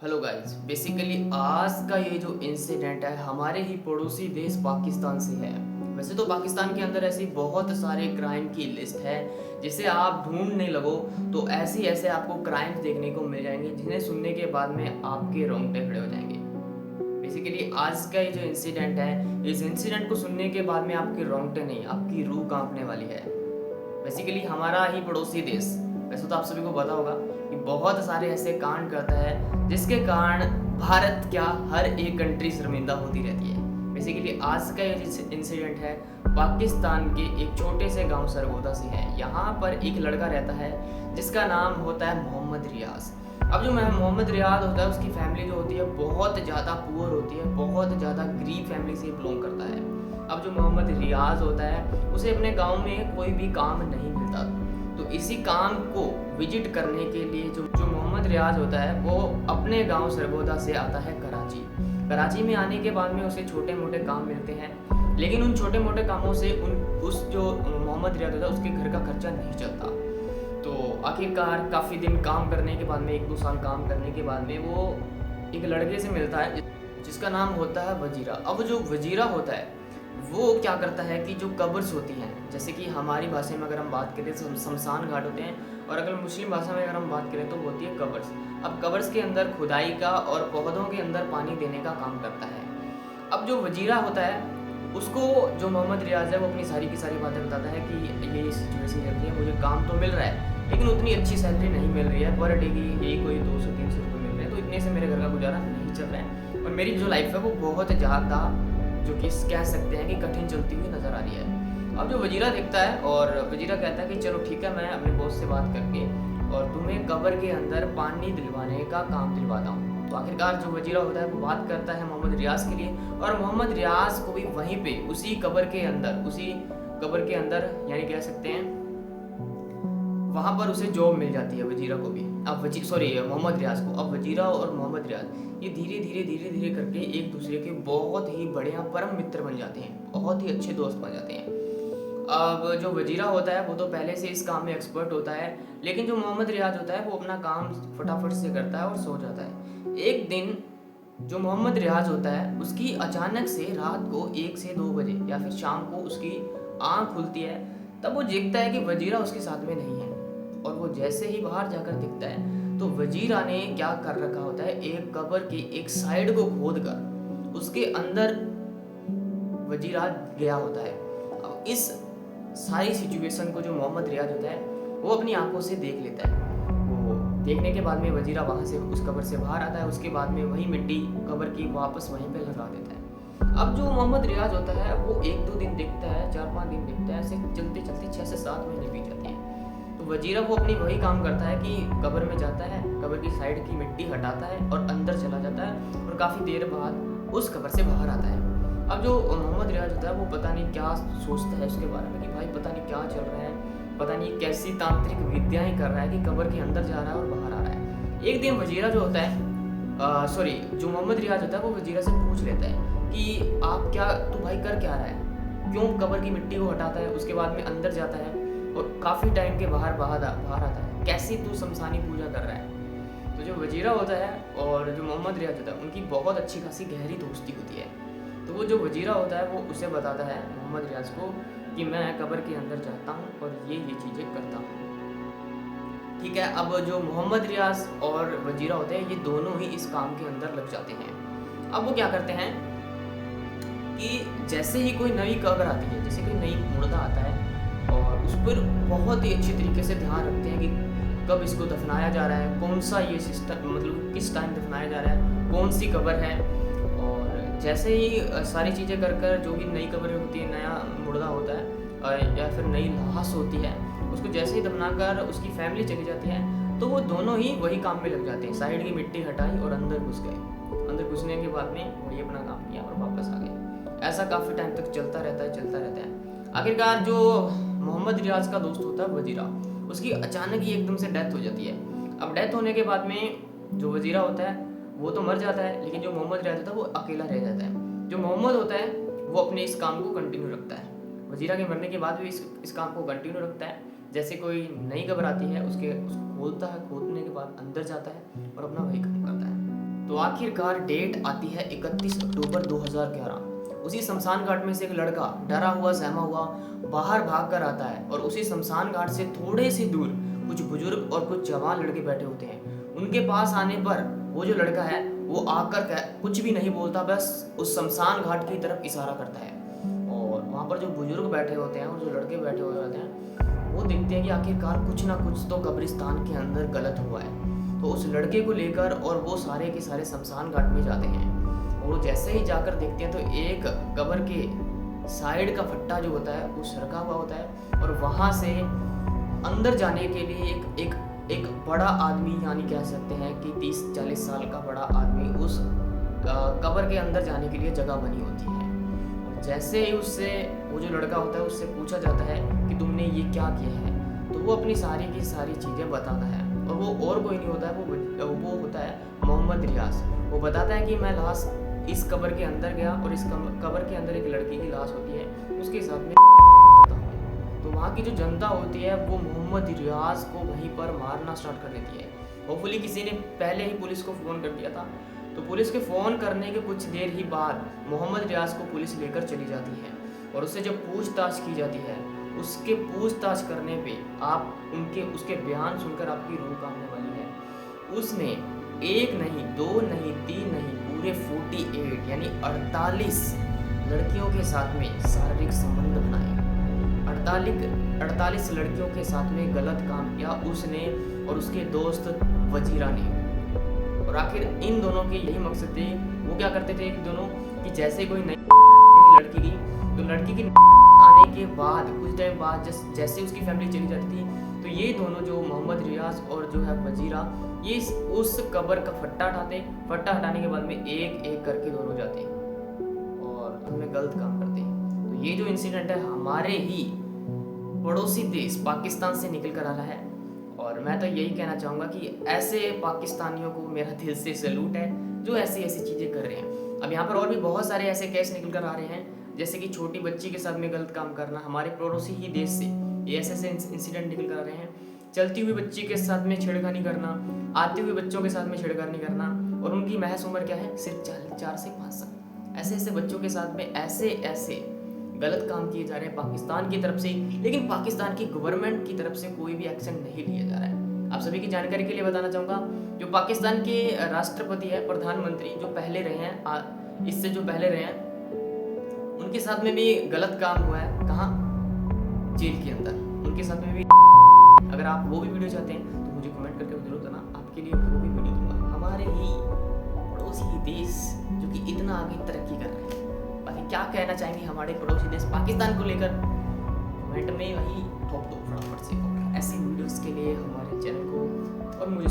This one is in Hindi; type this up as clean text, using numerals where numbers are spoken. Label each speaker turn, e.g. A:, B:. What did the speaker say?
A: हेलो गाइस, बेसिकली आज का ये जो इंसिडेंट है हमारे ही पड़ोसी देश पाकिस्तान से है। वैसे तो पाकिस्तान के अंदर ऐसी बहुत सारे क्राइम की लिस्ट है जिसे आप ढूंढने लगो तो ऐसे आपको क्राइम्स देखने को मिल जाएंगे जिन्हें सुनने के बाद में आपके रोंगटे खड़े हो जाएंगे। बेसिकली आज का ये जो इंसिडेंट है, इस इंसिडेंट को सुनने के बाद में आपके रोंगटे नहीं, आपकी रूह कांपने वाली है। बेसिकली हमारा ही पड़ोसी देश, वैसे तो आप सभी को पता होगा कि बहुत सारे ऐसे कांड करता है जिसके कारण भारत क्या हर एक कंट्री शर्मिंदा होती रहती है। बेसिकली आज का ये इंसिडेंट है पाकिस्तान के एक छोटे से गांव सरगोदा से है। यहाँ पर एक लड़का रहता है जिसका नाम होता है मोहम्मद रियाज। अब जो मोहम्मद रियाज होता है उसकी फैमिली जो होती है बहुत ज़्यादा पुअर होती है, बहुत ज़्यादा गरीब फैमिली से बिलोंग करता है। अब जो मोहम्मद रियाज होता है उसे अपने गांव में कोई भी काम नहीं मिलता, तो इसी काम को विजिट करने के लिए जो मोहम्मद रियाज होता है वो अपने गांव सरगोदा से आता है कराची में आने के बाद में उसे छोटे मोटे काम मिलते हैं, लेकिन उन छोटे मोटे कामों से उस जो मोहम्मद रियाज होता है उसके घर का खर्चा नहीं चलता। तो आखिरकार काफ़ी दिन काम करने के बाद में, 1-2 साल काम करने के बाद में वो एक लड़के से मिलता है जिसका नाम होता है वजीरा। अब जो वजीरा होता है वो क्या करता है कि जो कब्र्स होती हैं, जैसे कि हमारी भाषा में अगर हम बात करें तो शमशान घाट होते हैं, और अगर मुस्लिम भाषा में अगर हम बात करें तो होती है कब्र्स। अब कब्र्स के अंदर खुदाई का और पौधों के अंदर पानी देने का काम करता है। अब जो वजीरा होता है उसको जो मोहम्मद रियाज है वो अपनी सारी की सारी बातें बताता है कि ये सिचुएशन चल रही है, मुझे काम तो मिल रहा है लेकिन उतनी अच्छी सैलरी नहीं मिल रही है, पर डे की यही कोई 200-300 रुपये मिल रहे हैं, तो इतने से मेरे घर का गुजारा नहीं चल रहा है और मेरी जो लाइफ है वो बहुत ज़्यादा जो कि कह सकते हैं कि कठिन चलती हुई नज़र आ रही है। अब जो वजीरा देखता है और वजीरा कहता है कि चलो ठीक है, मैं अपने बॉस से बात करके और तुम्हें कब्र के अंदर पानी दिलवाने का काम दिलवाता हूँ। तो आखिरकार जो वजीरा होता है वो बात करता है मोहम्मद रियाज के लिए, और मोहम्मद रियाज को भी वहीं पे उसी कब्र के अंदर यानी कह सकते हैं वहाँ पर उसे जॉब मिल जाती है वजीरा को भी। अब मोहम्मद रियाज को। अब वजीरा और मोहम्मद रियाज ये धीरे धीरे करके एक दूसरे के बहुत ही बढ़िया परम मित्र बन जाते हैं, बहुत ही अच्छे दोस्त बन जाते हैं। अब जो वजीरा होता है वो तो पहले से इस काम में एक्सपर्ट होता है, लेकिन जो मोहम्मद रियाज होता है वो अपना काम फटाफट से करता है और सो जाता है। एक दिन जो मोहम्मद रियाज होता है उसकी अचानक से रात को 1 से 2 बजे या फिर शाम को उसकी आँख खुलती है, तब वो देखता है कि वजीरा उसके साथ में नहीं है। और वो जैसे ही बाहर जाकर दिखता है तो वजीरा ने क्या कर रखा होता है, एक कब्र की एक साइड को खोद कर उसके अंदर वजीरा गया होता है। अब इस सारी सिचुएशन को जो मोहम्मद रियाज होता है वो अपनी आंखों से देख लेता है। वो देखने के बाद में वजीरा वहाँ से उस कब्र से बाहर आता है, उसके बाद में वही मिट्टी कब्र की वापस वहीं पे लगा देता है। अब जो मोहम्मद रियाज होता है वो 1-2 दिन दिखता है, 4-5 दिन दिखता है, ऐसे चलते चलते 6 से 7 महीने बीत जाते हैं। तो वजीरा वो अपनी वही काम करता है कि कब्र में जाता है, कब्र की साइड की मिट्टी हटाता है और अंदर चला जाता है और काफ़ी देर बाद उस कब्र से बाहर आता है। अब जो मोहम्मद रियाज होता है वो पता नहीं क्या सोचता है उसके बारे में कि भाई पता नहीं क्या चल रहा है, पता नहीं कैसी तांत्रिक विद्याएं कर रहा है कि कब्र के अंदर जा रहा है और बाहर आ रहा है। एक दिन वजीरा जो होता है जो मोहम्मद रियाज होता है वो वजीरा से पूछ लेता है कि तू भाई कर क्या रहा है, क्यों कब्र की मिट्टी को हटाता है उसके बाद में अंदर जाता है और काफ़ी टाइम के बाहर आता है, कैसी तू शमशानी पूजा कर रहा है। तो जो वजीरा होता है और जो मोहम्मद रियाज होता है उनकी बहुत अच्छी खासी गहरी दोस्ती होती है। तो वो जो वजीरा होता है वो उसे बताता है मोहम्मद रियाज को कि मैं कब्र के अंदर जाता हूँ और ये चीज़ें करता हूँ। ठीक है, अब जो मोहम्मद रियाज और वजीरा होते हैं ये दोनों ही इस काम के अंदर लग जाते हैं। अब वो क्या करते हैं कि जैसे ही कोई नई कब्र आती है, जैसे कोई नई मुर्दा आता है और उस पर बहुत ही अच्छे तरीके से ध्यान रखते हैं कि कब इसको दफनाया जा रहा है, कौन सा ये सिस्टम मतलब किस टाइम दफनाया जा रहा है, कौन सी कब्र है। और जैसे ही सारी चीज़ें कर जो भी नई कब्र होती है, नया मुर्दा होता है या फिर नई लाश होती है, उसको जैसे ही दफना कर उसकी फैमिली चली जाती है तो वो दोनों ही वही काम में लग जाते हैं। साइड की मिट्टी हटाई और अंदर घुस गए। अंदर घुसने के बाद में वही अपना काम किया और वापस आ गए। ऐसा काफ़ी टाइम तक चलता रहता है। आखिरकार जो मोहम्मद रियाज का दोस्त होता है वजीरा, उसकी अचानक ही एकदम से डेथ हो जाती है। अब डेथ होने के बाद में जो वजीरा होता है वो तो मर जाता है, लेकिन जो मोहम्मद रियाज होता है वो अकेला रह जाता है। जो मोहम्मद होता है वो अपने इस काम को कंटिन्यू रखता है, वजीरा के मरने के बाद भी इस काम को कंटिन्यू रखता है। जैसे कोई नई कब्र आती है उसको खोदता है, खोदने के बाद अंदर जाता है और अपना वही काम करता है। तो आखिरकार डेट आती है 31 अक्टूबर 2011। उसी शमशान घाट में से एक लड़का डरा हुआ सहमा हुआ बाहर भाग कर आता है और उसी शमशान घाट से थोड़े से दूर कुछ बुजुर्ग और कुछ जवान लड़के बैठे होते हैं। उनके पास आने पर वो जो लड़का है वो आकर कुछ भी नहीं बोलता, बस उस शमशान घाट की तरफ इशारा करता है। और वहाँ पर जो बुजुर्ग बैठे होते हैं और जो लड़के बैठे हुए होते हैं वो देखते हैं कि आखिरकार कुछ ना कुछ तो कब्रिस्तान के अंदर गलत हुआ है। तो उस लड़के को लेकर और वो सारे के सारे शमशान घाट में जाते हैं और वो जैसे ही जाकर देखते हैं तो एक कब्र के साइड का फट्टा जो होता है वो सरका हुआ होता है और वहाँ से अंदर जाने के लिए एक बड़ा आदमी, यानी कह सकते हैं कि 30-40 साल का बड़ा आदमी उस कब्र के अंदर जाने के लिए जगह बनी होती है। और जैसे ही उससे वो जो लड़का होता है उससे पूछा जाता है कि तुमने ये क्या किया है, तो वो अपनी सारी की सारी चीज़ें बताता है। और वो और कोई नहीं होता है, वो होता है मोहम्मद रियाज। वो बताता है कि मैं लास्ट इस कब्र के अंदर गया और इस कब्र के अंदर एक लड़की की लाश होती है, उसके साथ में तो वहाँ की जो जनता होती है वो मोहम्मद रियाज को वहीं पर मारना स्टार्ट कर देती है। होपफुली किसी ने पहले ही पुलिस को फ़ोन कर दिया था, तो पुलिस के फ़ोन करने के कुछ देर ही बाद मोहम्मद रियाज को पुलिस लेकर चली जाती है और उससे जब पूछताछ की जाती है, उसके पूछताछ करने पे उसके बयान सुनकर आपकी रूह कांपने वाली है। उसने एक नहीं, दो नहीं, तीन नहीं, पूरे 48 यानी 48 लड़कियों के साथ में शारीरिक संबंध बनाए। 48 लड़कियों के साथ में गलत काम किया उसने और उसके दोस्त वजीरा ने। और आखिर इन दोनों के यही मकसद थे। वो क्या करते थे दोनों कि जैसे कोई नई लड़की की, तो लड़की की आने के बाद कुछ टाइम बाद जैसे उसकी फैमिली चली जाती थी, तो ये दोनों जो मोहम्मद रियाज और जो है वजीरा, ये उस कब्र का फट्टा हटाने के बाद में एक एक करके दोनों जाते और उनमें गलत काम करते। तो ये जो इंसिडेंट है हमारे ही पड़ोसी देश पाकिस्तान से निकल कर आ रहा है और मैं तो यही कहना चाहूँगा कि ऐसे पाकिस्तानियों को मेरा दिल से सैल्यूट है जो ऐसी चीज़ें कर रहे हैं। अब यहाँ पर और भी बहुत सारे ऐसे केस निकल कर आ रहे हैं, जैसे कि छोटी बच्ची के साथ में गलत काम करना। हमारे पड़ोसी ही देश से ये ऐसे इंसिडेंट निकल कर आ रहे हैं। चलती हुई बच्ची के साथ में छेड़खानी करना, आते हुए बच्चों के साथ में छेड़खानी करना, और उनकी महज उम्र क्या है, सिर्फ 4 से 5 साल। ऐसे बच्चों के साथ में ऐसे गलत काम किए जा रहे हैं पाकिस्तान की तरफ से, लेकिन पाकिस्तान की गवर्नमेंट की तरफ से कोई भी एक्शन नहीं लिया जा रहा है। आप सभी की जानकारी के लिए बताना चाहूँगा, जो पाकिस्तान के राष्ट्रपति है, प्रधानमंत्री जो पहले रहे हैं, इससे जो पहले रहे हैं, उनके साथ में भी गलत काम हुआ है। कहाँ? जेल के अंदर उनके साथ में भी। अगर आप वो भी वीडियो चाहते हैं तो मुझे कमेंट करके जरूर देना, आपके लिए वो भी वीडियो दूंगा। हमारे ही पड़ोसी देश जो कि इतना आगे तरक्की कर रहे हैं। बाकी क्या कहना चाहेंगे हमारे पड़ोसी देश पाकिस्तान को लेकर, कमेंट में वही ठोक दो फटाफट से। ऐसी वीडियोस के लिए हमारे चैनल को और मुझे